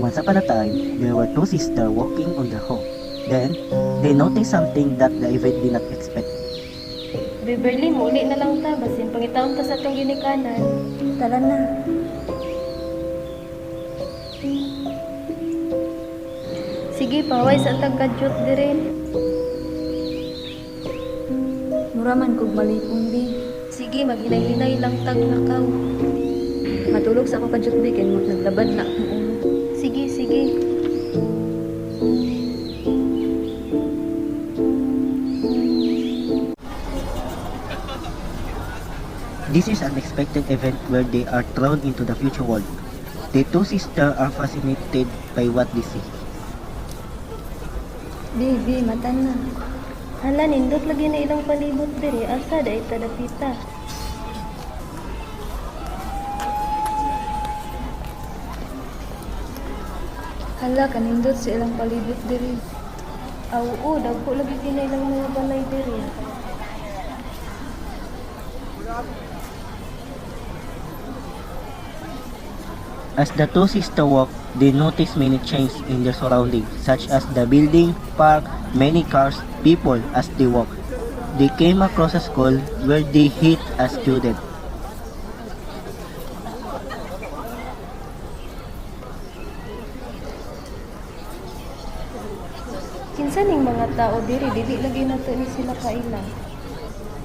Once upon a time, there were two sisters walking on their home. Then, they noticed something that the event did not expect. Beverly, muli na lang ta. Basin pangitaon ta sa itong ginikanan. Tara na. Sige, paway sa tagkadyot dirin. Muraman kog malipong bi. Sige, maghinay-hinay lang tag nakaw. Matulog sa ako kadyot bi kay mo naglabad na akong ulo. Sige, sige. This is an unexpected event where they are thrown into the future world. The two sisters are fascinated by what they see. Bi, mata na. Hala, nindot lagi na ilang palibot diri. Asa, da itadapita. Hala, kanindot sa ilang palibot diri. Oo, dagko lagi kinay lang mga balay diri. As the two sisters walk, they notice many changes in their surroundings, such as the building, park, many cars, people as they walk. They came across a school where they hit a student. Kinsa ning mga tao diri, dili lagi nato ni sila kaila.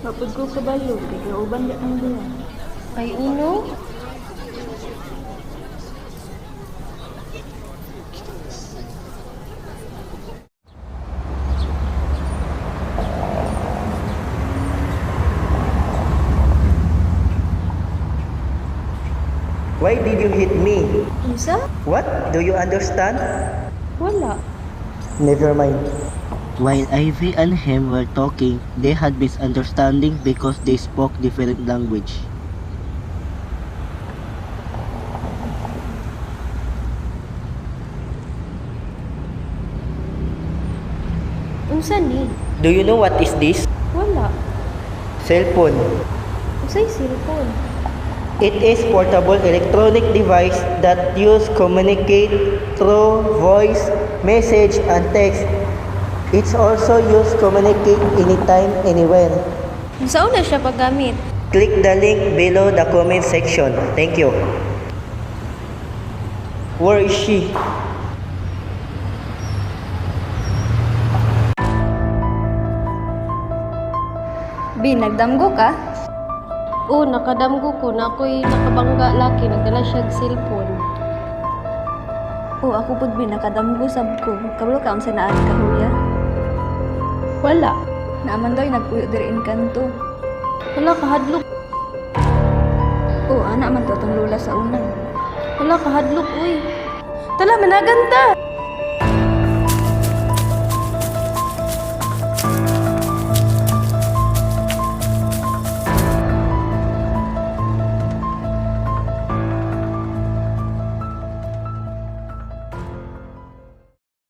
Mapud ko kabalo, kay kauban ya ang duha. Ay uno, Why did you hit me? Unsa? What? Do you understand? wala. Never mind. While Ivy and him were talking, they had misunderstanding because they spoke different language. Unsa ni? Do you know what is this? Wala. Cellphone. Unsay cellphone? It is portable electronic device that use communicate through voice, message, and text. It's also used communicate anytime, anywhere. Unsa na siya paggamit? Click the link below the comment section. Thank you. Where is she? Bi, nagdamgo ka? Oo, nakadamgo ko na ako'y nakabangga laki, nagdala siya og cellphone. O ako pud bi nakadamgo sab ko. Kabalo ka unsa naa ka huya? Wala. Naaman daw nagpuyo diri in kanto. Wala kahadlok. O ana man to tong lula sa una. Wala kahadlok, uy. Tala, managan ta!